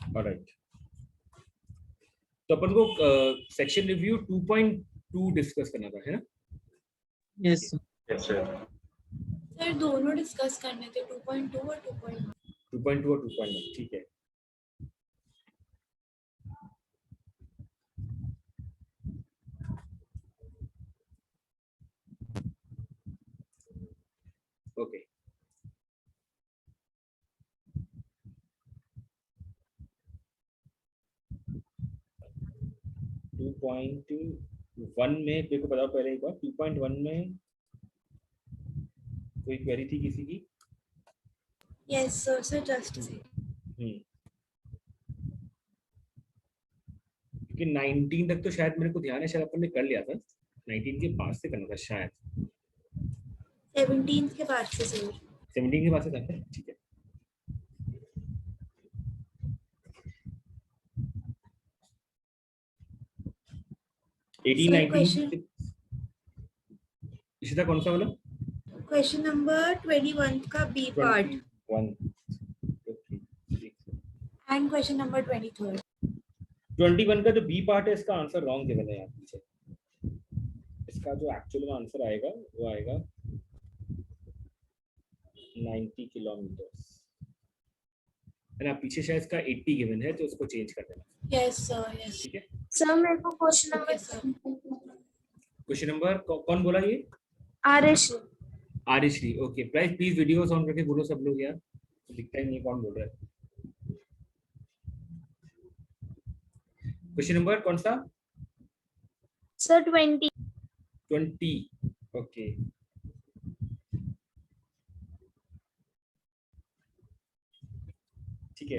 Alright, तो अपन को section review 2.2 discuss करना था, है ना? यस सर दोनों डिस्कस करने थे, 2.2 और 2.1। 2.2 और 2.1, ठीक है। ओके, टू पॉइंट वन में मेरे को बताओ पहले एक बार, 2.1 में कोई क्वेरी थी किसी की? Yes sir, sir just say क्योंकि 19 तक तो शायद मेरे को ध्यान है, शायद अपन ने कर लिया था, 19 के बाद से करना था शायद, 17 के बाद से सर। 17 के बाद से था, ठीक है। Sir, question. इशिता कौन सा वाला? क्वेश्चन नंबर 21 का B part 1 and question number 23। 21 का जो बी पार्ट है इसका आंसर रॉन्ग गिवन है यहाँ पीछे। इसका जो एक्चुअल में आंसर आएगा वो आएगा 90 किलोमीटर, है ना? पीछे शायद इसका 80 गिवन है, तो उसको चेंज कर देना। Yes sir, yes. ठीक है सर मेरे को क्वेश्चन नंबर क्वेश्चन नंबर कौन बोला ये? Aarish. Aarishri, okay. Please videos on करके बोलो सब लोग यार, दिखता ही नहीं कौन बोल रहा है। क्वेश्चन नंबर कौन सा? सर 20। ओके, ठीक है।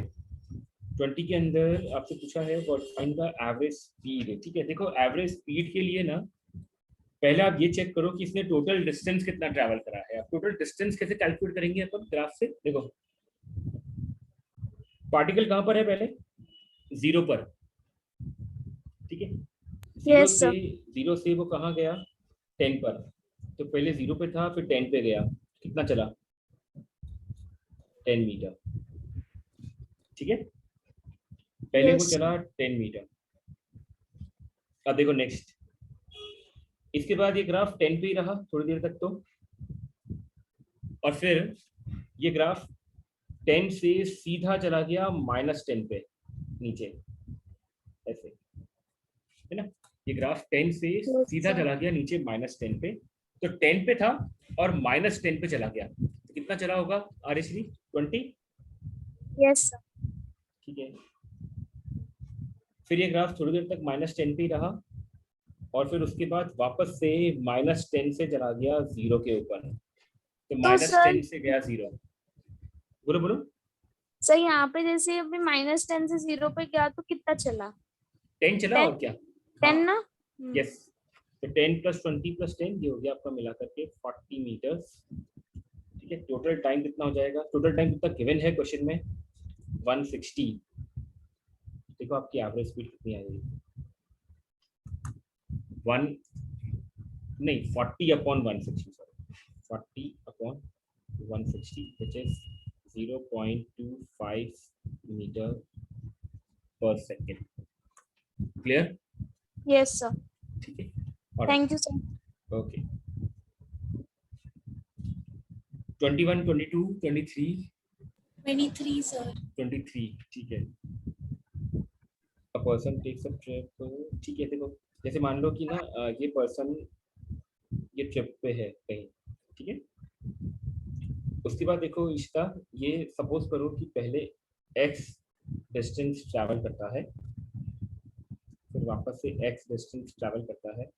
20 के अंदर आपसे पूछा है what find the average speed. ठीक है, देखो एवरेज स्पीड के लिए ना पहले आप ये चेक करो कि इसने टोटल डिस्टेंस कितना ट्रैवल करा है। आप टोटल डिस्टेंस कैसे कैलकुलेट करेंगे अपन ग्राफ से? देखो पार्टिकल कहां पर है? पहले 0 पर, ठीक है। जीरो से वो कहां गया? 10 पर। तो पहले 0 पे था, फिर 10 पे गया, कितना चला? 10 मीटर, ठीक है। पहले वो चला 10 मीटर। अब देखो नेक्स्ट, इसके बाद ये ग्राफ 10 पे ही रहा थोड़ी देर तक, तो और फिर ये ग्राफ 10 से सीधा चला गया -10 पे नीचे, ऐसे, है ना? ये ग्राफ 10 से सीधा चला गया नीचे -10 पे, तो 10 पे था और -10 पे चला गया, तो कितना चला होगा आरिश्री? 20? यस ठीक है। फिर ये ग्राफ थोड़ी देर तक -10 पे ही रहा और फिर उसके बाद वापस से -10 से चला गया 0 के ऊपर, तो -10 से गया 0। बोलो बोलो सर, यहाँ पे जैसे अभी -10 से 0 पे गया तो कितना चला? 10 चला 10? और क्या? 10 ना? यस, तो 10 + 20 + 10 ये हो गया आपका मिला करके 40 मीटर्स। ठीक है, टोटल टाइम कितना हो जाएगा? टोटल टाइम कितना गिवन है क्वेश्चन में? 160। देखो आपकी एवरेज स्पीड कितनी आ जाएगी? 40/160, सॉरी 40/160 which is 0.25 मीटर पर सेकेंड। क्लियर? यस सर, ठीक है, thank you sir. Okay. 21, 22, 23, 23 sir. 23, ठीक है। A person takes a trip, ठीक है। देखो जैसे मान लो कि ना ये पर्सन ये ट्रिप पे है कहीं, ठीक है। उसके बाद देखो इश्ता, ये सपोज करो कि पहले x डिस्टेंस ट्रैवल करता है, फिर वापस से x डिस्टेंस ट्रैवल करता है।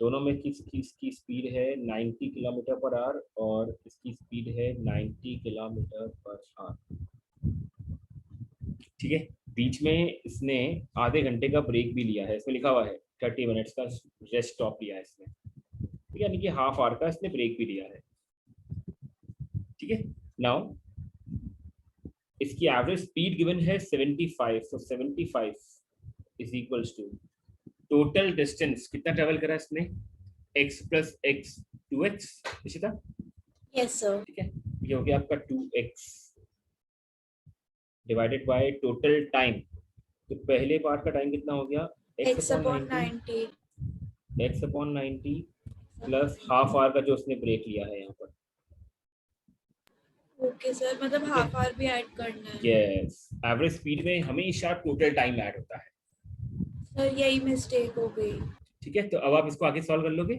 दोनों में किसकी स्पीड है 90 किलोमीटर पर आवर और इसकी स्पीड है 90 किलोमीटर पर आवर, ठीक है। बीच में इसने आधे घंटे का ब्रेक भी लिया है, इसमें लिखा हुआ है 30 मिनट्स का रेस्ट स्टॉप लिया है इसने, ठीक है, यानी कि हाफ आवर का इसने ब्रेक भी लिया है, ठीक है। नाउ इसकी एवरेज स्पीड गिवन है 75, so 75 is equals to total distance कितना ट्रेवल करा इसने? x + x 2x, Ishita? Yes sir. ठीक है, ये हो गया आपका 2x, divided by total time. तो पहले पार्ट का टाइम कितना हो गया, x upon 90 x upon 90 plus half hour का जो उसने ब्रेक लिया है यहाँ पर। ओके सर, मतलब हाफ आवर भी ऐड करना है। यस, एवरेज स्पीड में हमेशा टोटल टाइम ऐड होता है। सर यही मिस्टेक हो गई। ठीक है, तो अब आप इसको आगे सॉल्व कर लोगे।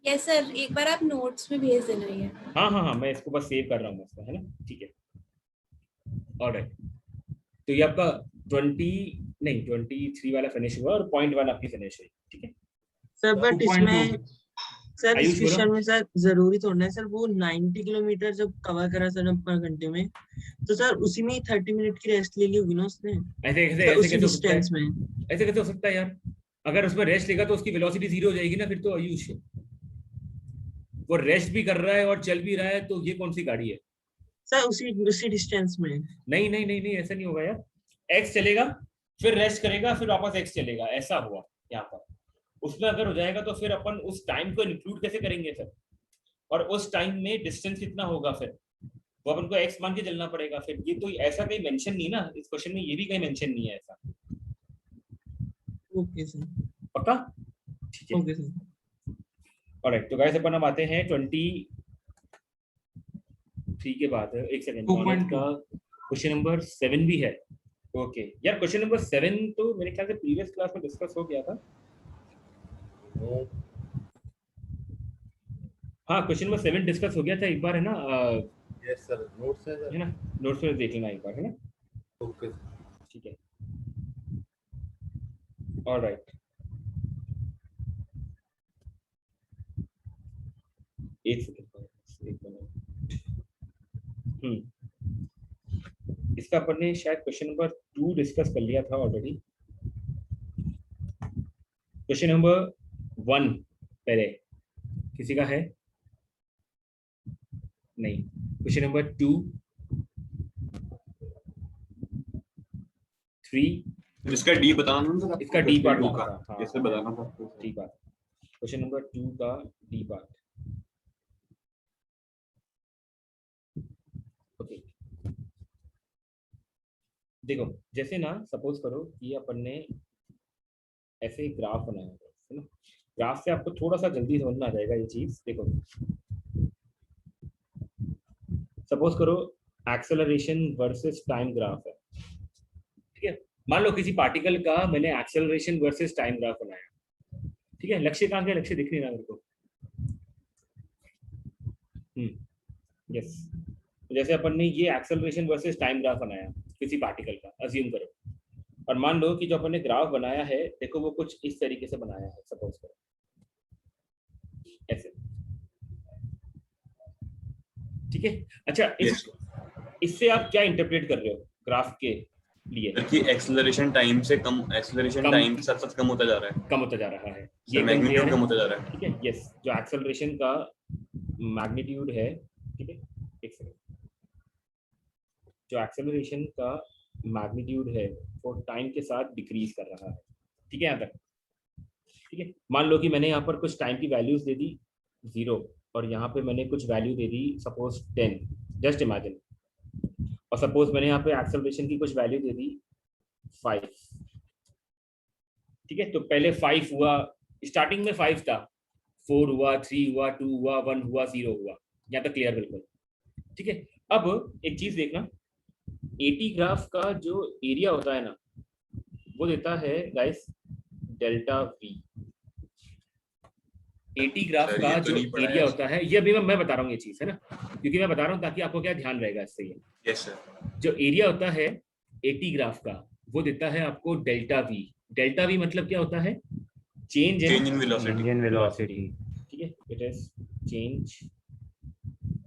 यस सर, एक बार आप नोट्स में भेज देना ये। हाँ, मैं इसको बस सेव कर रहा हूँ इसका, है ना, ठीक है। ऑलराइट, तो ये आपका 23 वाला फिनिश हुआ और पॉइंट 1 आपकी फिनिश हुई, ठीक है। सर बट इसमें सर आयुष इस बोलो। क्वेश्चन में सर जरूरी थोड़ा है सर, वो 90 किलोमीटर जब कवर करा सर पर घंटे में, तो सर उसी में ही 30 मिनट की रेस्ट ले ली होगी ना उसने, ऐसे सर कैसे उसी कैसे हो सकता है, डिस्टेंस में। ऐसे कैसे हो सकता है यार। अगर उसमें रेस्ट लेगा तो उसकी वेलोसिटी 0 हो जाएगी ना, फिर तो आयुष वो रेस्ट भी कर रहा है और चल भी रहा है, तो ये कौन सी गाड़ी है। सर उसी डिस्टेंस में। नहीं, ऐसा नहीं होगा यार। एक्स चलेगा, फिर रेस्ट करेगा, फिर वापस एक्स चलेगा, ऐसा हुआ यहाँ पर। उसमें अगर हो जाएगा तो फिर अपन उस टाइम को इंक्लूड कैसे करेंगे फिर, और उस टाइम में डिस्टेंस कितना होगा, फिर वो अपन को एक्स मान के चलना पड़ेगा। फिर ये तो ऐसा कहीं मेंशन नहीं ना इस क्वेश्चन में, ये भी कहीं मेंशन नहीं है ऐसा। ओके सर, पक्का, ठीक है। Okay sir. ऑलराइट, तो गाइस अपन हम आते हैं 23 के बाद, एक सेकंड, का क्वेश्चन नंबर 7 भी है। ओके यार, क्वेश्चन नंबर 7 तो मेरे ख्याल से प्रीवियस क्लास में डिस्कस हो गया था। हाँ, क्वेश्चन नंबर 7 डिस्कस हो गया था एक बार, है ना। यस सर, नोट्स है सर, है ना, नोट्स में देख लेना एक बार, है ना। ओके ठीक है, ऑलराइट। एक सेकंड, एक मिनट। इसका अपन ने शायद क्वेश्चन नंबर 2 डिस्कस कर लिया था ऑलरेडी। क्वेश्चन नंबर 1 पहले किसी का है नहीं। क्वेश्चन नंबर 2, 3, इसका डी बताना था, इसका डी पार्ट का हाँ, कैसे बताना था डी पार्ट। क्वेश्चन नंबर 2 का डी पार्ट। ओके, देखो जैसे ना, सपोज करो कि अपन ने ऐसे ग्राफ बनाया है ना। ग्राफ से आपको थोड़ा सा जल्दी समझ में आ जाएगा ये चीज। देखो, सपोज करो एक्सेलरेशन वर्सेस टाइम ग्राफ है, ठीक है। मान लो किसी पार्टिकल का मैंने एक्सेलरेशन वर्सेस टाइम ग्राफ बनाया, ठीक है। लक्ष्य कहाँ गया, लक्ष्य दिख नहीं रहा मेरे को। यस, जैसे अपन ने ये एक्सेलरेशन वर्सेस टाइम ग्राफ बनाया किसी पार्टिकल का, अज्यूम करो। और मान लो कि जो अपन ने ग्राफ बनाया है, देखो वो कुछ इस तरीके से बनाया है, सपोज करो ऐसे, ठीक है। अच्छा, इससे आप क्या इंटरप्रेट कर रहे हो ग्राफ के लिए, कि एक्सेलरेशन टाइम से कम, एक्सेलरेशन टाइम के साथ साथ कम होता जा रहा है, कम होता जा रहा है, ये मैग्नीट्यूड कम होता जा रहा है, ठीक है। यस, जो एक्सेलरेशन का मैग्नीट्यूड है, ठीक है, एक सेकंड, जो एक्सेलरेशन का मैग्नीट्यूड है वो टाइम के साथ डिक्रीज कर रहा है, ठीक है, यहाँ तक, ठीक है। मान लो कि मैंने यहाँ पर कुछ टाइम की वैल्यूज दे दी 0, और यहाँ पे मैंने कुछ वैल्यू दे दी सपोज 10, जस्ट इमेजिन। और सपोज मैंने यहाँ पे एक्सेलरेशन की कुछ वैल्यू दे दी 5, ठीक है। तो पहले 5 हुआ, स्टार्टिंग में 5 था, 4 हुआ, 3 हुआ, 2 हुआ, 1 हुआ, 0 हुआ, यहाँ तक क्लियर बिल्कुल, ठीक है। अब एक चीज देखना, एटी ग्राफ का जो एरिया होता है ना, वो देता है guys delta we. Eighty graph का जो एरिया होता है, ये अभी मैं बता रहा हूँ ये चीज, है ना, क्योंकि मैं बता रहा हूँ ताकि आपको क्या ध्यान रहेगा इससे। ये यस सर, जो एरिया होता है एटी ग्राफ का, वो देता है आपको डेल्टा वी। डेल्टा वी मतलब क्या होता है, चेंज इन वेलोसिटी, ठीक है। It is change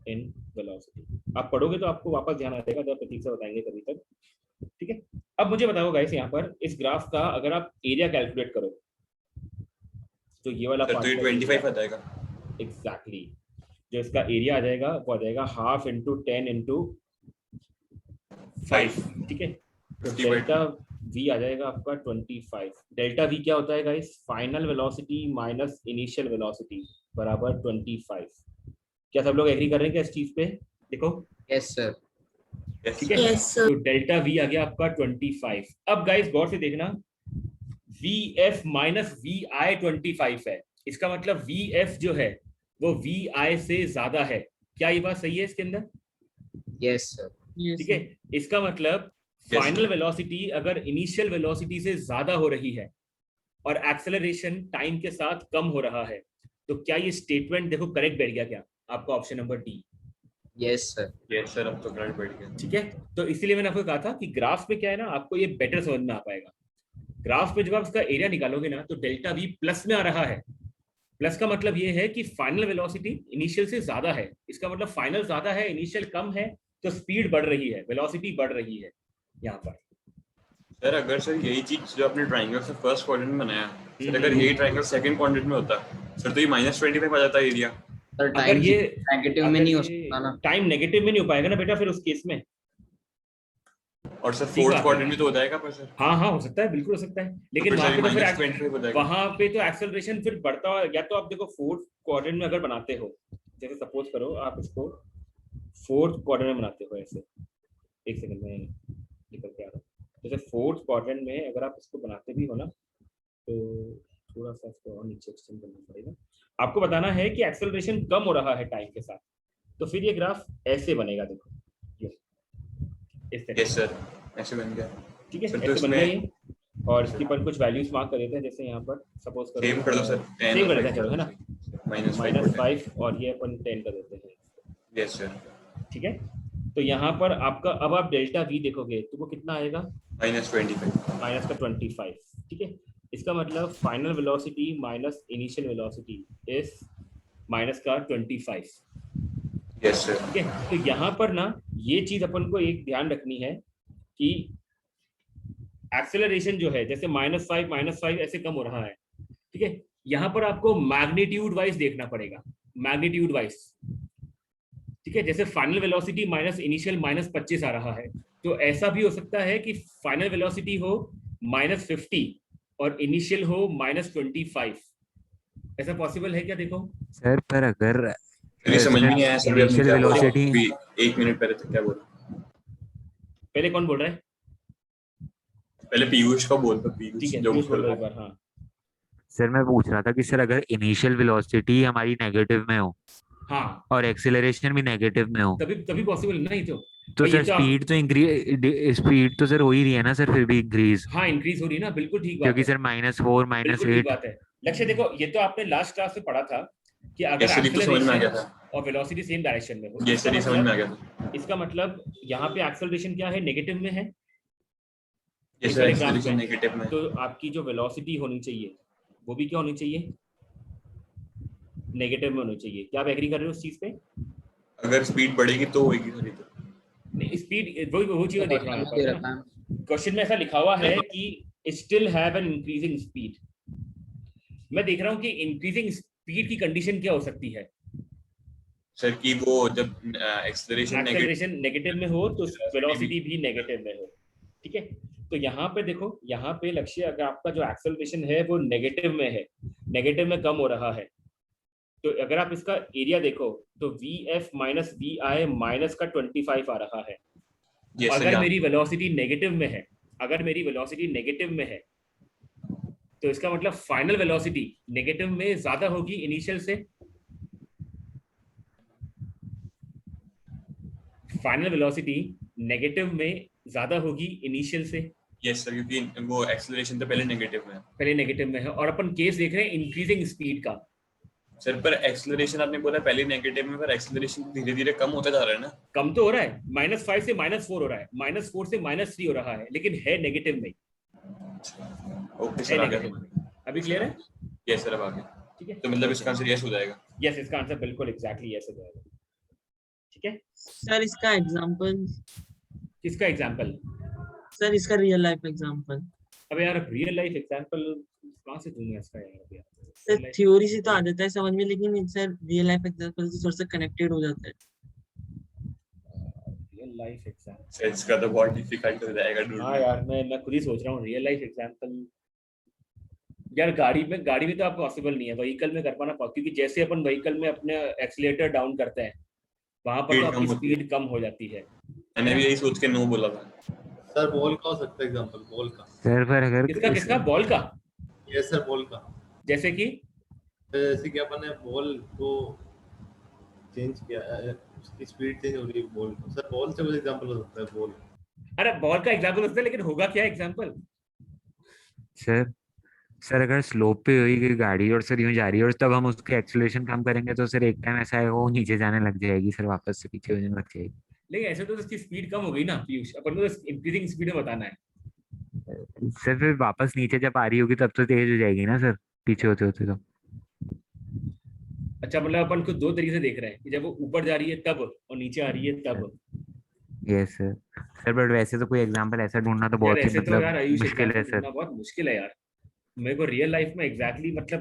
in velocity. आप पढ़ोगे तो आपको वापस ध्यान आ जाएगा, जब प्रतीक से बताएंगे कभी तक, ठीक है। अब मुझे बताओ गाइस, यहाँ पर इस ग्राफ का अगर आप एरिया कैलकुलेट करो तो ये वाला तो ये 25 आ जाएगा एग्जैक्टली। जो इसका एरिया आ जाएगा वो आ जाएगा हाफ इंटू 10 इंटू 5, ठीक है। तो डेल्टा वी आ जाएगा आपका 25। डेल्टा वी क्या होता है guys, final velocity minus initial velocity बराबर 25। क्या सब लोग एग्री कर रहे हैं क्या इस चीज पे? देखो, यस सर, Yes. ठीक है, Yes, sir. तो डेल्टा वी आ गया आपका 25। अब गाइस गौर से देखना, वी एफ माइनस वी आई 25 है, इसका मतलब वी एफ जो है वो वी आई से ज्यादा है। क्या ये बात सही है इसके अंदर? Yes sir. ठीक है, इसका मतलब फाइनल वेलोसिटी अगर इनिशियल वेलोसिटी से ज्यादा हो रही है और एक्सेलरेशन टाइम के साथ कम हो रहा है, तो क्या ये स्टेटमेंट देखो करेक्ट बैठ गया क्या आपका? Option number D. Yes sir. Yes sir, अब तो करेक्ट बैठ गया। ठीक है, तो इसीलिए मैंने आपको कहा था कि ग्राफ में क्या है ना, आपको ये बेटर समझ में आ पाएगा। ग्राफ में जब आप इसका एरिया निकालोगे ना, तो डेल्टा वी प्लस में आ रहा है। प्लस का मतलब ये है कि फाइनल वेलोसिटी इनिशियल से ज्यादा है, इसका मतलब फाइनल ज्यादा है, इनिशियल कम है, तो स्पीड बढ़ रही है, वेलोसिटी बढ़ रही है यहाँ पर। सर अगर सर यही चीज जो आपने ट्रायंगल से फर्स्ट क्वाड्रेंट में बनाया, सर अगर यही ट्रायंगल सेकंड क्वाड्रेंट में होता सर, तो ये -25 आ जाता एरिया। सर अगर टाइम ये नेगेटिव में नहीं हो सकता ना। टाइम नेगेटिव में नहीं हो पाएगा ना बेटा फिर उस केस में। और सर ठीक फोर्थ बात है। क्वाड्रेंट में तो हो जाएगा पर सर। हाँ हाँ, हो सकता है, बिल्कुल हो सकता है, लेकिन फिर वहां सर पे तो फिर -25 हो जाएगा। वहां पे तो एक्सेलरेशन फिर बढ़ता हुआ, या तो आप देखो फोर्थ क्वाड्रेंट में अगर बनाते हो, जैसे सपोज करो आप इसको फोर्थ क्वाड्रेंट में बनाते हो ऐसे, एक सेकंड में निकल के आ रहा हूँ। जैसे फोर्थ क्वाड्रेंट में अगर आप इसको बनाते भी हो ना, तो थोड़ा सा इसको और नीचे एक्सटेंड करना पड़ेगा। आपको बताना है कि एक्सेलरेशन कम हो रहा है टाइम के साथ, तो फिर ये ग्राफ ऐसे बनेगा, देखो ये इस तरह। यस सर, ऐसे बन गया। ठीक है, सर, तो ऐसे बन गया इसमें- ये, और इसके ऊपर कुछ वैल्यूज मार्क कर देते हैं, जैसे यहाँ पर सपोज करो सेम कर दो सर, 10 सेम कर देते हैं, चलो है ना, -5 -5 और ये अपन 10 कर देते हैं। यस सर, ठीक है, तो यहाँ पर आपका अब आप डेल्टा वी देखोगे तो वो कितना आएगा? -25। माइनस का 25। ठीक है, इसका मतलब final velocity minus initial velocity is minus का 25। Yes sir. ठीक है, तो यहाँ पर ना ये चीज अपन को एक ध्यान रखनी है कि एक्सेलरेशन जो है जैसे -5 ऐसे कम हो रहा है। ठीक है, यहाँ पर आपको मैग्नीट्यूड वाइज देखना पड़ेगा, मैग्नीट्यूड वाइज। ठीक है, जैसे फाइनल वेलोसिटी माइनस इनिशियल -25 आ रहा है, तो ऐसा भी हो सकता है कि फाइनल वेलोसिटी हो -50 और इनिशियल हो -25। ऐसा पॉसिबल है क्या? देखो सर पर अगर ये समझ में नहीं आया सर, इनिशियल वेलोसिटी, एक मिनट पहले तक क्या बोला? पहले कौन बोल रहा है? पहले पीयूष का बोल था, ठीक पीयूष है, जो पीयूष बोल बोल रहा रहा है एक बार। हाँ सर मैं पूछ रहा था कि सर अगर इनिशियल वेलोसिटी हमारी नेगेटिव में हो हाँ, और एक्सीलरेशन भी नेगेटिव में हो, तभी पॉसिबल नहीं तो भाई, ये सर तो आप- स्पीड तो इंक्रीज, स्पीड तो सर हो ही रही है ना सर, फिर भी इंक्रीज, हाँ इंक्रीज हो रही है ना, बिल्कुल ठीक बात क्योंकि है, सर -4 बिल्कुल ठीक -8। बात है। लक्ष्य देखो, ये तो आपने लास्ट क्लास में पढ़ा था कि अगर ऐसे भी तो समझ में आ गया एक्सेलरेशन था। और वेलोसिटी सेम डायरेक्शन में हो, ये इसका सर समझ में आ गया था। इसका मतलब यहाँ पे एक्सेलरेशन क्या है? नेगेटिव में है। ये इस सर वाले ग्राफ एक्सेलरेशन में। नेगेटिव में। तो आपकी जो वेलोसिटी होनी चाहिए वो भी क्या होनी चाहिए? नेगेटिव में होनी चाहिए। क्या आप एग्री कर रहे हो उस चीज पे? अगर स्पीड बढ़ेगी तो होगी सर। नहीं, स्पीड वो चीज देख रहा दे हूँ। रखा है। क्वेश्चन में ऐसा लिखा हुआ है कि still have an increasing speed. मैं देख रहा हूँ कि इंक्रीजिंग स्पीड की कंडीशन क्या हो सकती है? सर कि वो जब एक्सेलरेशन नेगेटिव में हो तो वेलोसिटी भी नेगेटिव में हो। ठीक है, तो यहाँ पे देखो, यहाँ पे लक्ष्य अगर आपका जो एक्सेलरेशन है वो नेगेटिव में है, नेगेटिव में कम हो रहा है, तो अगर आप इसका एरिया देखो तो V F minus V I minus का 25 आ रहा है। अगर मेरी वेलोसिटी नेगेटिव में है, अगर मेरी वेलोसिटी नेगेटिव में है, तो इसका मतलब फाइनल वेलोसिटी नेगेटिव में ज्यादा होगी इनिशियल से। फाइनल वेलोसिटी नेगेटिव में ज्यादा होगी इनिशियल से। यस सर, क्योंकि वो एक्सेलरेशन तो पहले नेगेटिव में है। पहले नेगेटिव में है, और अपन केस देख रहे हैं इंक्रीजिंग स्पीड का। सर पर एक्सेलरेशन आपने बोला पहले नेगेटिव में, पर एक्सेलरेशन धीरे धीरे कम होता जा रहा है ना। कम तो हो रहा है, -5 से -4 हो रहा है, -4 से -3 हो रहा है, लेकिन है नेगेटिव में। ओके सर, आ गया। अभी क्लियर है? यस सर, अब आ गया। ठीक है, तो मतलब इसका आंसर यस हो जाएगा। यस, इसका आंसर बिल्कुल एग्जैक्टली यस हो जाएगा। ठीक है सर इसका एग्जांपल, किसका एग्जांपल? सर इसका रियल लाइफ एग्जांपल। अब यार रियल लाइफ एग्जांपल कहाँ से दूंगा इसका यार? अभी सर थ्योरी से तो आ जाता है समझ में, लेकिन सर रियल लाइफ एग्जांपल से थोड़ा सा कनेक्टेड हो जाता है। रियल लाइफ एग्जांपल सर इसका तो बहुत डिफिकल्ट हो जाएगा ढूंढना। हाँ यार, मैं खुद ही सोच रहा हूँ रियल लाइफ एग्जांपल। यार गाड़ी में तो आप पॉसिबल नहीं है, व्हीकल में कर पाना, क्योंकि जैसे अपन व्हीकल में अपने एक्सीलरेटर डाउन करते हैं वहां पर तो Speed कम आपकी होती है। स्पीड कम हो जाती है। मैंने भी यही सोच के नो बोला था। सर बॉल का हो सकता है एग्जांपल, बॉल का। सर पर अगर किसका किसका बॉल का? यस सर, बॉल का। जैसे कि जैसे कि अपन ने बॉल को चेंज किया, उसकी स्पीड चेंज हो रही है बॉल को। सर बॉल से कोई एग्जांपल हो सकता है बॉल। अरे बॉल का एग्जांपल होता है, लेकिन होगा क्या एग्जांपल? सर सर अगर स्लोप पे हुई कोई गाड़ी और सर यूं जा रही है और तब हम उसके एक्सेलरेशन कम करेंगे तो सर एक टाइम ऐसा है वो नीचे जाने लग जाएगी सर, वापस से पीछे होने लग जाएगी। लेकिन ऐसे तो उसकी स्पीड कम हो गई ना पीयूष, अपन को तो इंक्रीजिंग स्पीड में बताना है। सर फिर वापस नीचे जब आ रही होगी तब तो तेज हो जाएगी ना सर, पीछे होते होते तो। अच्छा, मतलब अपन को दो तरीके से देख रहे हैं कि जब वो ऊपर जा रही है तब और नीचे आ रही है तब। Yes sir. सर बट वैसे तो कोई एग्जांपल ऐसा ढूंढना तो यार बहुत ही ऐसे तो यार आयुष मुश्किल है एग्जांपल सर। ढूंढना बहुत मुश्किल है यार मेरे को रियल लाइफ में एग्जैक्टली मतलब,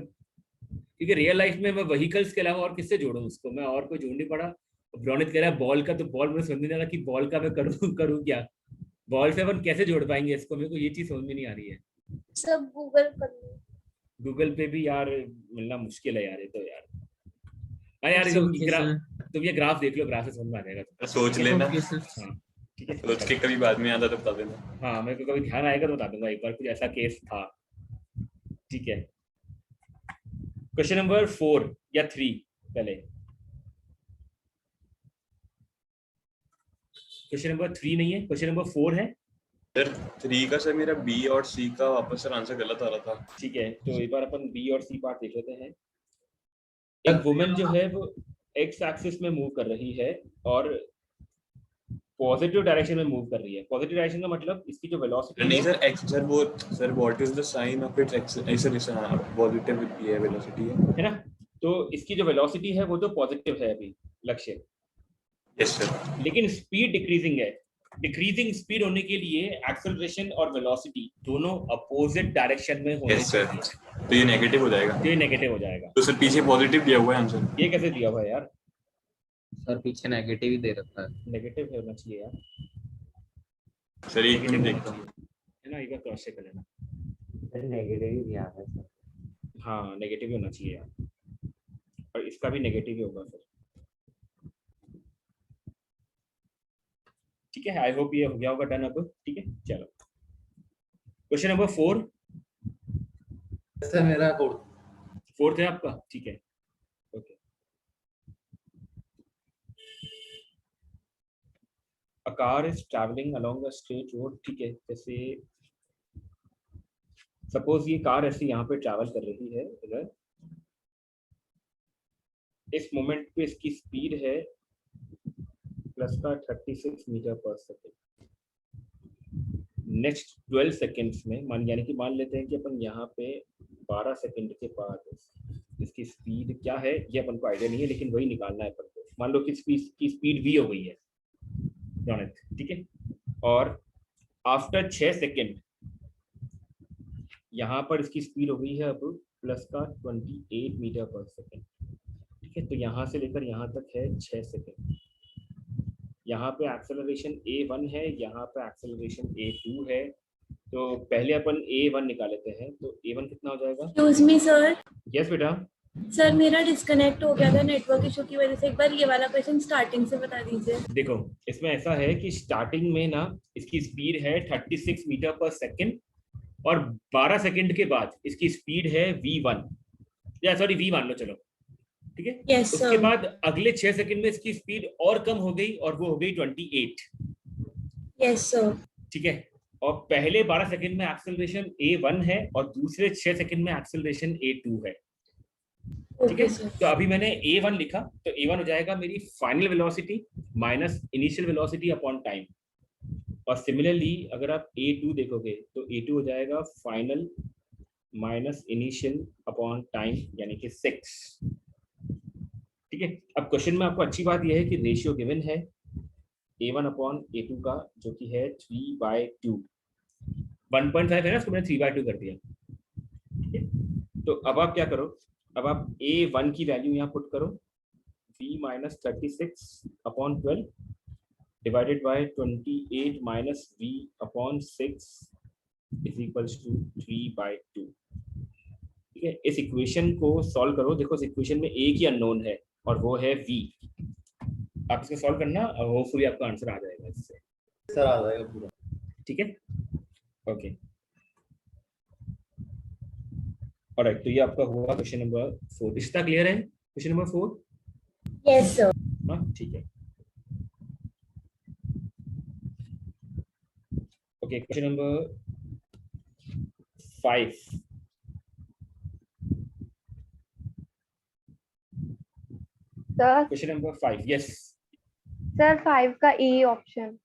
क्योंकि रियल लाइफ में मैं व्हीकल्स के अलावा और किससे जोड़ूं उसको, मैं और कोई जोड़ नहीं पड़ा। ब्रॉनित कह रहा है बॉल का, तो बॉल मुझे समझ नहीं आ रहा कि बॉल का मैं करूँ क्या। बॉल से अपन कैसे जोड़ पाएंगे इसको, मेरे को ये चीज समझ में नहीं आ रही है। सब गूगल कर लो। गूगल पे भी यार मिलना मुश्किल है यार, ये तो यार। अरे यार ओके सर। तुम ये ग्राफ देख लो, ग्राफ से समझ में आ जाएगा। सोच लेना, ओके सर। हाँ ठीक है, सोच के कभी बाद में आता तो बता देना। हाँ मेरे को कभी ध्यान आएगा तो बता दूंगा, एक बार कुछ ऐसा केस था। ठीक है, क्वेश्चन नंबर 4 या 3 पहले। क्वेश्चन नंबर 3 नहीं है, क्वेश्चन नंबर 4 है। सर 3 का सर मेरा बी और सी का वापस सर आंसर गलत आ रहा था। ठीक है, तो एक बार अपन बी और सी पार्ट देख लेते हैं। एक वुमेन जो है वो एक्स एक्सिस में मूव कर रही है और पॉजिटिव डायरेक्शन में मूव कर रही है। पॉजिटिव डायरेक्शन का मतलब इसकी जो वेलोसिटी नहीं है, सर एक्स सर वो sir what is the sign of its X ऐसा पॉजिटिव है वेलोसिटी है ना, तो इसकी जो वेलोसिटी है वो तो पॉजिटिव है अभी लक्ष्य, यस सर। लेकिन स्पीड डिक्रीजिंग है। डिक्रीजिंग स्पीड होने के लिए एक्सेलरेशन और वेलोसिटी दोनों अपोजिट डायरेक्शन में होने यस सर, चाहिए। तो ये नेगेटिव हो जाएगा। ये नेगेटिव हो जाएगा। तो सर पीछे पॉजिटिव दिया हुआ है आंसर। ये कैसे दिया हुआ है यार? सर पीछे नेगेटिव ही दे रखा है। नेगेटिव होना चाहिए यार। सर एक नेगेटिव मिनट होना देखता हूँ। चाहिए, है ना, एक बार क्रॉस चेक कर लेना। नेगेटिव ही दिया है सर। हाँ नेगेटिव ही होना चाहिए यार, और इसका भी नेगेटिव ही होगा सर। ठीक है, आई होप ये हो गया होगा डन अब। ठीक है चलो, क्वेश्चन नंबर 4। सर मेरा 4th है आपका, ठीक है okay. A car is traveling along a straight road। ठीक है, जैसे सपोज ये कार ऐसे यहाँ पे ट्रैवल कर रही है इधर, इस मोमेंट पे इसकी स्पीड है प्लस का 36 मीटर पर सेकेंड। नेक्स्ट 12 सेकेंड्स में यानी कि मान लेते हैं कि अपन यहाँ पे 12 सेकेंड के बाद इसकी स्पीड क्या है ये अपन को आइडिया नहीं है, लेकिन वही निकालना है अपन को। मान लो कि इसकी स्पीड v हो गई है, ठीक है, और आफ्टर 6 सेकेंड यहाँ पर इसकी स्पीड हो गई है अब प्लस का 28 मीटर पर सेकेंड। ठीक है, तो यहाँ से लेकर यहाँ तक है 6 सेकेंड। यहाँ पे एक्सेलरेशन a1 है, यहाँ पे एक्सेलरेशन a2 है। तो पहले अपन a1 निकाल लेते हैं, तो a1 कितना हो जाएगा? Excuse me sir. यस बेटा। सर मेरा डिस्कनेक्ट हो गया था नेटवर्क इशू की वजह से, एक बार ये वाला क्वेश्चन स्टार्टिंग से बता दीजिए। देखो इसमें ऐसा है कि स्टार्टिंग में ना इसकी स्पीड है 36 मीटर पर सेकेंड और 12 सेकेंड के बाद इसकी स्पीड है v1 या सॉरी v मान लो चलो, ठीक है। यस उसके सर। बाद अगले 6 सेकंड में इसकी स्पीड और कम हो गई और वो हो गई 28। Yes sir. ठीक है, और पहले 12 सेकंड में एक्सेलरेशन a1 है और दूसरे 6 सेकंड में एक्सेलरेशन a2 है। ठीक है, ओके सर। तो अभी मैंने a1 लिखा, तो a1 हो जाएगा मेरी final velocity minus initial velocity upon time. और सिमिलरली अगर आप a2 देखोगे तो a2 हो जाएगा final minus initial upon time यानी कि 6। ठीक है, अब क्वेश्चन में आपको अच्छी बात यह है कि रेशियो गिवन है a1 अपॉन a2 का, जो कि है 3/2। 1.5 है ना, उसको मैंने 3/2 कर दिया। ठीक है, तो अब आप क्या करो, अब आप a1 की वैल्यू यहाँ पुट करो, v minus 36 upon 12 divided by 28 minus v upon 6 is equals to 3/2। ठीक है, इस इक्वेशन को सॉल्व करो। देखो इस इक्वेशन में एक ही अननोन है और वो है v। आप इसको सॉल्व करना और होपफुली आपका आंसर आ जाएगा इससे। सर आ जाएगा पूरा। ठीक है, ओके। ऑलराइट, तो ये आपका हुआ क्वेश्चन नंबर 4। इतना क्लियर है क्वेश्चन नंबर 4? Yes sir. हाँ ठीक है, okay. Question number 5। Sir question number 5, yes. Sir 5 का ई ऑप्शन।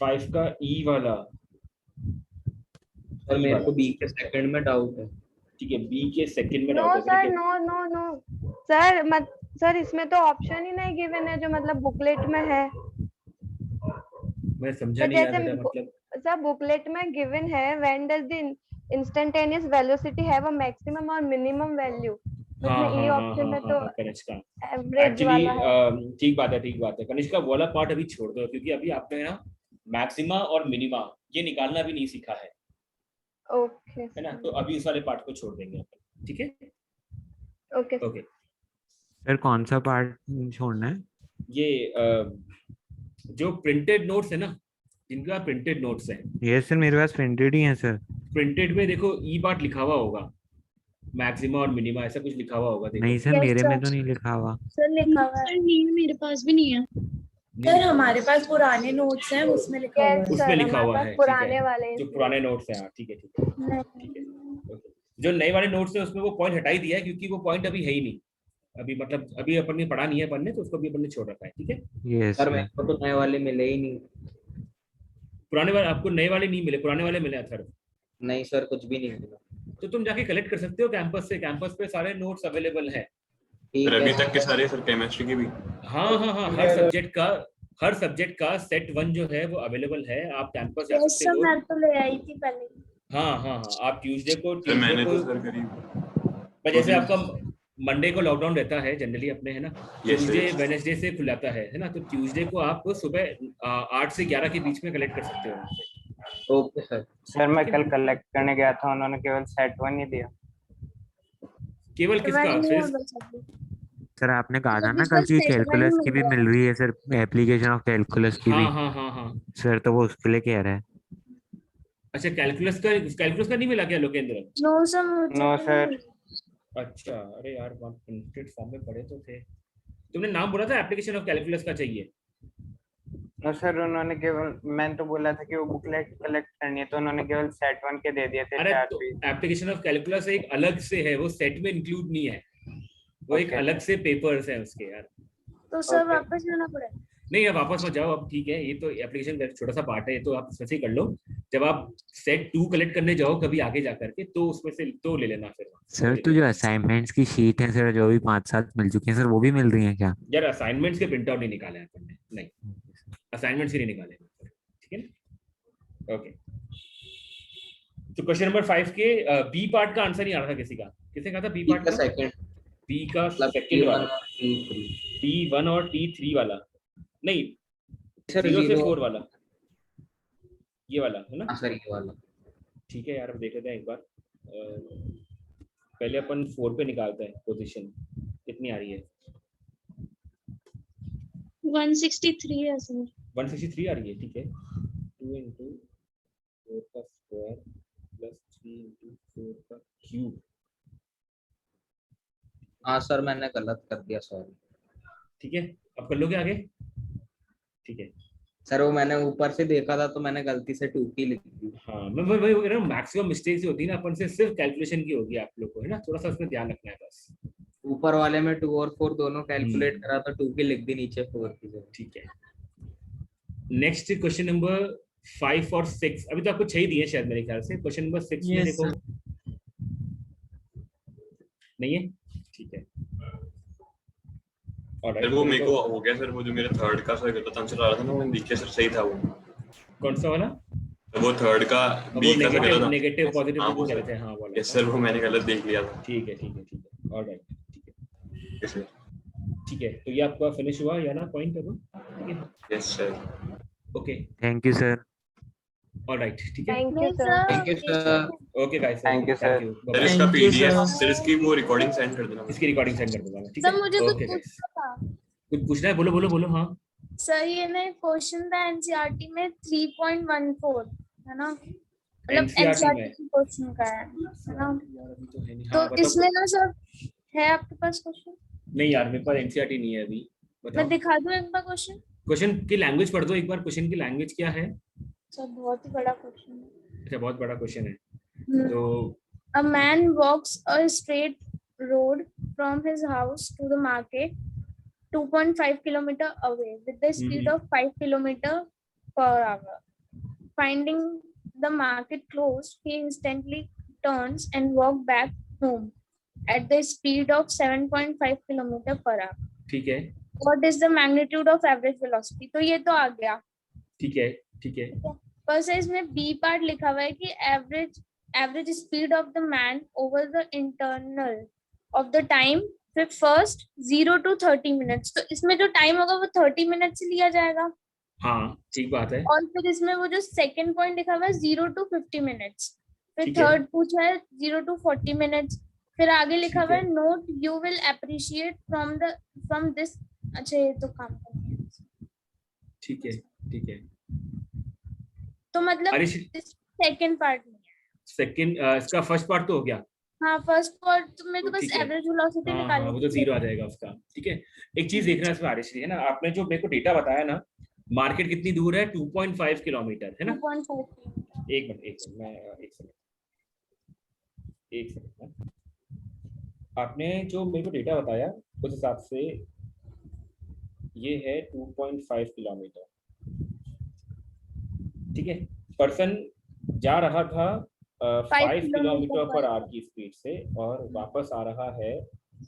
5 का ई वाला, और मेरे को बी के सेकंड में डाउट है। ठीक है, बी के सेकंड में नो डाउट है। Sir, no no no sir, sir इसमें तो ऑप्शन ही नहीं गिवन है जो मतलब बुकलेट में है। मैं समझा तो नहीं यार जैसे बेटा, मतलब सर बुकलेट में गिवन है when does the instantaneous velocity have a maximum और मिनिमम वैल्यू। हाँ उसमें ई ऑप्शन में तो कनिष्का एवरेज वाला है। एक्चुअली ठीक बात है कनिष्का, वो वाला पार्ट अभी छोड़ दो, क्योंकि अभी आपने ना मैक्सिमा और मिनिमा ये निकालना भी नहीं सीखा है ओके है ना, तो अभी इस वाले पार्ट को छोड़ देंगे अपन, ठीक है? ओके ओके, सर कौन सा पार्ट छोड़ना है? ये जो प्रिंटेड नोट्स है ना, जिनका प्रिंटेड नोट्स है, ये सर मेरे पास प्रिंटेड ही है सर। प्रिंटेड में देखो ई पार्ट लिखा हुआ होगा, मैक्सिमा और मिनिमा ऐसा कुछ लिखा हुआ होगा, देखो। नहीं सर, Yes, मेरे sir. में तो नहीं लिखा हुआ। सर लिखा हुआ है। सर नहीं, मेरे पास भी नहीं है। सर हमारे पास पुराने नोट्स हैं, उसमें लिखा हुआ है। यस उसमें सर, लिखा हमारे हुआ पास है, ठीक पुराने है, वाले हैं जो पुराने नोट्स हैं, हाँ, ठीक है ठीक है ठीक है, ओके। जो नए वाले नोट्स है उसमें वो पॉइंट हटा ही दिया है, क्योंकि वो पॉइंट अभी है ही नहीं, अभी मतलब अभी अपन ने पढ़ा नहीं है अपन ने, तो उसको भी अपन ने छोड़ रखा है, ठीक है। Yes sir sir. मेरे को तो नए वाले मिले ही नहीं। पुराने वाले आपको, नए वाले नहीं मिले, पुराने वाले मिले सर। नहीं सर, कुछ भी नहीं मिला। तो तुम जाके कलेक्ट कर सकते हो कैंपस से, कैंपस पे सारे नोट्स अवेलेबल हैं। ठीक सर अभी है। तक के सारे सर केमिस्ट्री के भी। हाँ, हर सब्जेक्ट का सेट 1 जो है वो अवेलेबल है, आप कैंपस जा यस सकते सर, हो। मैं तो ले आई थी पहले। हाँ, आप ट्यूसडे सर मैंने तो सर करीब पर जैसे आपका मंडे को लॉकडाउन रहता है जनरली अपने, है ना, ट्यूसडे वेडनेसडे से खुलाता है ना, तो ट्यूसडे को आप सुबह 8 से 11 के बीच में कलेक्ट कर सकते हो। Okay sir. सर मैं कल कलेक्ट करने गया था, उन्होंने केवल सेट 1 ही दिया। केवल किसका? सर आपने कहा था अभी ना कल बस की सेट वन कैलकुलस की मिल भी रहा है। मिल रही है सर, एप्लीकेशन ऑफ कैलकुलस की भी। हाँ। सर तो वो उसके लिए कह रहा है। अच्छा, कैलकुलस का नहीं मिला क्या लोकेंद्र? नो सर, मुझे नो तो सर। नहीं मिला। अच्छा, अरे यार वहाँ प्रिंटेड फॉर्म में पढ़े तो थे। तुमने नाम बोला था एप्लीकेशन ऑफ कैलकुलस का चाहिए। नो सर, उन्होंने केवल, मैंने तो बोला था कि वो बुकलेट कलेक्ट करनी है, तो उन्होंने केवल सेट 1 के दे दिए थे। अरे 4 तो पेज। एप्लीकेशन ऑफ कैलकुलस एक अलग से है, वो सेट में इंक्लूड नहीं है, वो एक Okay. अलग से पेपर्स है उसके यार। तो सर Okay. वापस जाना पड़ेगा। नहीं, अब वापस मत जाओ, अब ठीक है, ये तो एप्लीकेशन का छोटा सा पार्ट है, ये तो आप इसमें से ही कर लो। जब आप सेट 2 कलेक्ट करने जाओ कभी आगे जा करके, तो उसमें से तो ले लेना फिर। सर तो जो असाइनमेंट्स की शीट है सर, जो भी 5-7 मिल चुकी है सर, वो भी मिल रही है क्या? यार असाइनमेंट्स के प्रिंट आउट नहीं निकाले हैं अपन ने, नहीं असाइनमेंट्स ही नहीं निकाले, ठीक है ना, ओके। तो क्वेश्चन नंबर 5 के बी पार्ट का आंसर नहीं आ रहा था किसी का? किसने कहा था बी पार्ट का? सेकंड। बी का सेकंड वाला, T1 और T3 वाला, नहीं सर 0 से 4 वाला, ये वाला है ना? सर ये वाला। ठीक है यार, अब देख लेते हैं एक बार। पहले अपन 4 पे निकालते हैं पोजीशन कितनी आ रही है। 163 है सर। 163 आ रही है, ठीक है। 2 into 4 का स्क्वायर प्लस 3 into 4 का क्यूब। हाँ सर, मैंने गलत कर दिया, सॉरी। ठीक है, अब कर लोगे आगे? ठीक है सर वो मैंने ऊपर से देखा था तो मैंने गलती से 2 की लिख दी। हाँ, मैं वही कह रहा हूँ, मैक्सिमम मिस्टेक्स होती है ना अपन से, सिर्फ कैलकुलेशन की होगी आप लोग को, है ना, थोड़ा सा उसमें ध्यान रखना है बस। ऊपर वाले में 2 और 4 दोनों कैलकुलेट करा तो 2 की लिख दी, नीचे 4 की जगह। ठीक है, नेक्स्ट क्वेश्चन नंबर 5 और 6, अभी तो आपको 6 ही दिए शायद मेरे ख्याल से। क्वेश्चन नंबर 6 में Yes, देखो, नहीं है, ठीक है। सर वो मेरे को हो गया सर, वो जो मेरा थर्ड का सर गलत आंसर आ रहा था ना, मैंने लिख के सर सही था वो। कौन सा वाला? वो थर्ड का बी का सर गलत। नेगेटिव पॉजिटिव हाँ, कह वो रहे सर। थे, हाँ वाला। यस सर, वो मैंने गलत देख लिया था। ठीक है, ऑलराइट, ठीक है। Yes sir. ठीक है, तो ये आपका फिनिश हुआ या ना पॉइंट अब? ठीक है, yes sir. Okay, thank you sir. Alright, ठीक है, thank you sir. Thank you sir. Okay guys, Thank you, sir. Sir इसका Thank you, PDF, sir. Sir इसकी वो रिकॉर्डिंग सेंड कर देना। इसकी रिकॉर्डिंग सेंड कर दूंगा मैं, ठीक है। सर मुझे कुछ ओके गाइस, पूछना था। कुछ पूछना है? बोलो, हाँ। सर ये ना क्वेश्चन था एनसीईआरटी में 3.14 है ना, मतलब NCERT में एनसीईआरटी क्वेश्चन का है ना। यार अभी तो है नहीं। तो हाँ बताओ। इसमें ना सर है आपके पास क्वेश्चन? नहीं यार मेरे पास NCERT नहीं है अभी। मैं बताओ दिखा दूं एक बार क्वेश्चन? क्वेश्चन की लैंग्वेज पढ़ दो एक बार। क्वेश्चन की लैंग्वेज क्या है? सर बहुत ही बड़ा क्वेश्चन है। अच्छा बहुत बड़ा क्वेश्चन है हम्म। तो A man walks a straight road from his house to the market 2.5 kilometer away with the speed of 5 kilometer per hour. Finding the market closed, he instantly turns and walks back home at the speed of 7.5 kilometer per hour. ठीक है What is the magnitude of average velocity? तो ये तो आ गया, ठीक है ठीक है। बस इसमें बी पार्ट लिखा हुआ है कि average speed of the man over the internal of the time फिर फर्स्ट 0 to 30 मिनट्स। तो इसमें जो टाइम होगा वो 30 मिनट से लिया जाएगा। हाँ ठीक बात है। और फिर इसमें वो जो सेकंड पॉइंट लिखा हुआ है 0 to 50 मिनट्स, फिर ठीक है। थर्ड पूछा है 0 to 40 मिनट्स, फिर आगे लिखा ठीक हुआ है। है note you will appreciate from this. अच्छा ये तो काम करना है। ठीक है ठीक है। तो मतलब अरे सेकंड पार्ट नहीं है। सेकंड इसका फर्स्ट पार्ट तो हो गया। हाँ फर्स्ट पार्ट में तो बस ठीक है। एवरेज वेलोसिटी हाँ निकालनी हाँ वो तो जीरो आ जाएगा उसका। ठीक है एक चीज देखना इसमें आरिश्री है ना, आपने जो मेरे को डेटा बताया ना, मार्केट कितनी दूर है? 2.5 किलोमीटर है ना। 2.5 एक मिनट मैं एक सेकंड आपने जो मेरे को डेटा बताया उस हिसाब से ये है 2.5 किलोमीटर। ठीक है पर्सन जा रहा था 5 किलोमीटर पर आवर की स्पीड से और वापस आ रहा है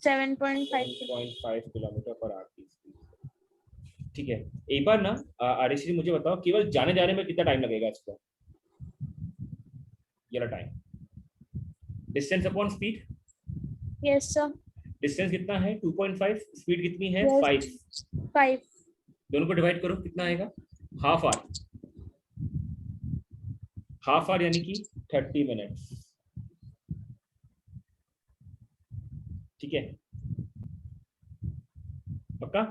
7.5 किलोमीटर पर आवर की स्पीड से। ठीक है एक बार ना आरिश्री मुझे बताओ केवल जाने जाने में कितना टाइम लगेगा इसको? ये रहा time. Distance upon speed. Yes sir. Distance कितना है? 2.5। स्पीड कितनी है? 5। दोनों को डिवाइड करो कितना आएगा? हाफ आवर यानी कि 30 मिनट्स। ठीक है पक्का?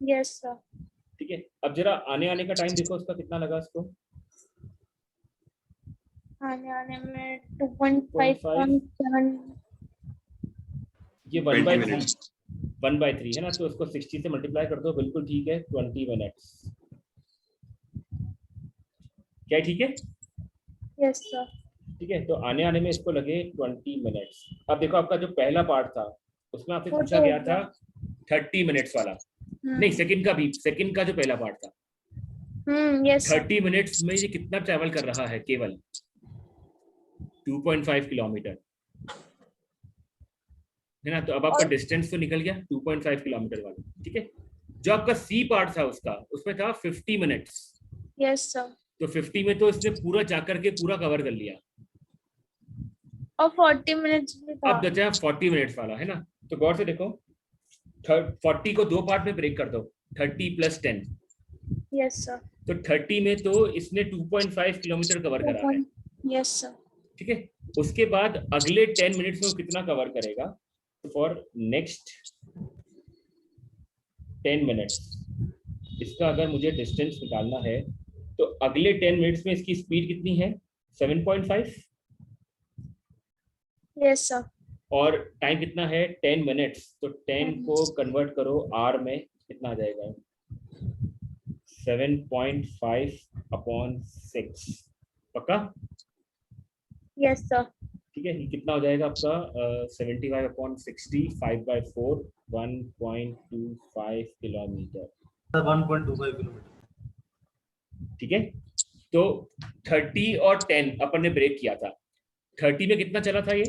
Yes sir. ठीक है अब जरा आने का टाइम देखो उसका कितना लगा उसको? आने में 2.5 ये 1/3 है ना, तो उसको 60 से मल्टीप्लाई कर दो। बिल्कुल ठीक है 20 मिनट्स। क्या ठीक है? Yes sir. ठीक है तो आने में इसको लगे 20 मिनट्स। अब देखो आपका जो पहला पार्ट था उसमें आपसे पूछा गया था 30 मिनट्स वाला। नहीं सेकंड का जो पहला पार्ट था। यस 30 मिनट्स में ये कितना ट्रैवल कर रहा है? केवल 2.5 किलोमीटर है ना। तो अब आपका डिस्टेंस तो निकल गया 2.5 किलोमीटर वाला। ठीक है जो आपका सी पार्ट था उसमें था 50 मिनट्स। Yes sir. तो 50 में तो इसने पूरा जाकर के पूरा कवर कर लिया और 40 मिनट्स भी था। अब बचा 40 मिनट्स वाला है ना। तो गौर से देखो 40 को दो पार्ट में ब्रेक कर दो 30 + 10। Yes sir. तो 30 में तो इसने 2.5 किलोमीटर कवर करा है। Yes sir. ठीक है उसके बाद अगले 10 मिनट्स में वो कितना कवर करेगा? फॉर नेक्स्ट 10 मिनट्स इसका अगर मुझे डिस्टेंस निकालना है तो अगले 10 मिनट्स में इसकी स्पीड कितनी है? 7.5। Yes sir. और टाइम कितना है? 10 मिनट्स। तो 10 को कन्वर्ट करो आर में, कितना आ जाएगा? 7.5/6। पक्का? Yes sir. ठीक है ये कितना हो जाएगा आपका? 75/60 5/4 1.25 किलोमीटर। 1.25 किलोमीटर। ठीक है तो 30 और 10 अपन ने ब्रेक किया था। 30 में कितना चला था ये?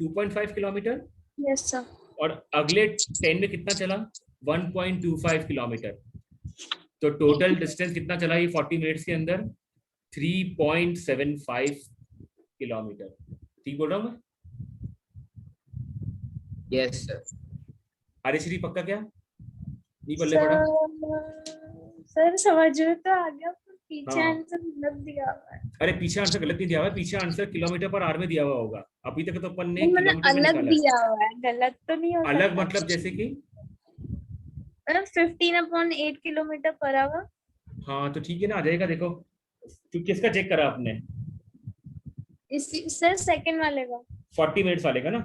2.5 किलोमीटर। Yes sir. और अगले 10 में कितना चला? 1.25 किलोमीटर। तो टोटल डिस्टेंस कितना चला ये 40 मिनट्स के अंदर? 3.75 किलोमीटर। ठीक बोल रहा हूँ मैं? Yes sir. आरिश्री पक्का क्या? नहीं बल्ले पड़ा? सर समझ में तो आ गया पर पीछे हाँ। आंसर गलत दिया हुआ है। अरे पीछे आंसर गलत नहीं दिया हुआ है। पीछे आंसर किलोमीटर पर आवर में दिया हुआ होगा। अभी तक तो अपन ने मतलब किलोमीटर में अलग निकाला है। दिया हुआ है, गलत तो नहीं हो अलग सकता। मतलब जैसे कि 15/8 किलोमीटर पर आवर। हाँ तो ठीक है ना, आ जाएगा। देखो तो किसका चेक करा आपने? इसी सर सेकंड वाले का। 40 मिनट्स वाले का ना?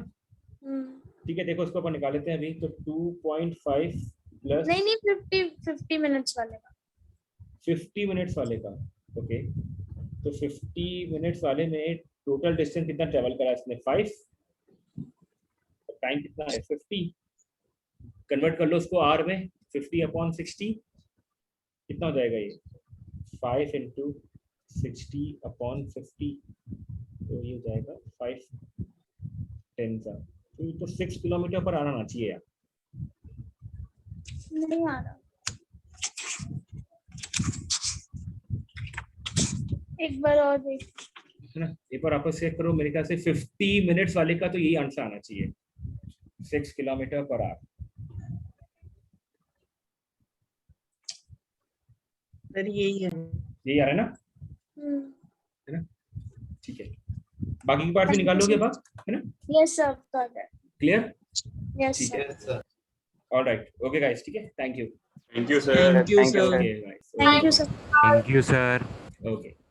हम्म, ठीक है, देखो उसको अपन निकाल लेते हैं अभी। तो 2.5 प्लस नहीं 50 मिनट्स वाले का। 50 मिनट्स वाले का। ओके, तो 50 मिनट्स वाले में टोटल डिस्टेंस कितना ट्रेवल करा इसने? 5। टाइम कितना है? 50। कन्वर्ट कर लो उसको आर में। 50/60 कितना हो जाएगा ये? 5 × 60/50, तो ये हो जाएगा 5 10 का। तो ये तो 6 किलोमीटर पर आना चाहिए यार। नहीं आ रहा, एक बार और देख। है ना, एक बार आपस चेक करो। मेरे ख्याल से 50 मिनट्स वाले का तो यही आंसर आना चाहिए, 6 किलोमीटर पर आवर। सर यही है। यही आ रहा है ना? है ना? ठीक है, बाकी की पार्ट भी निकाल लोगे अब, है ना? Yes sir, got it. Clear? Yes ठीक है, सर। ऑलराइट, ओके गाइस, ठीक है, thank you. Thank you sir. Thank you Thank you, sir. sir. Okay guys, thank you sir. Thank you sir. Okay.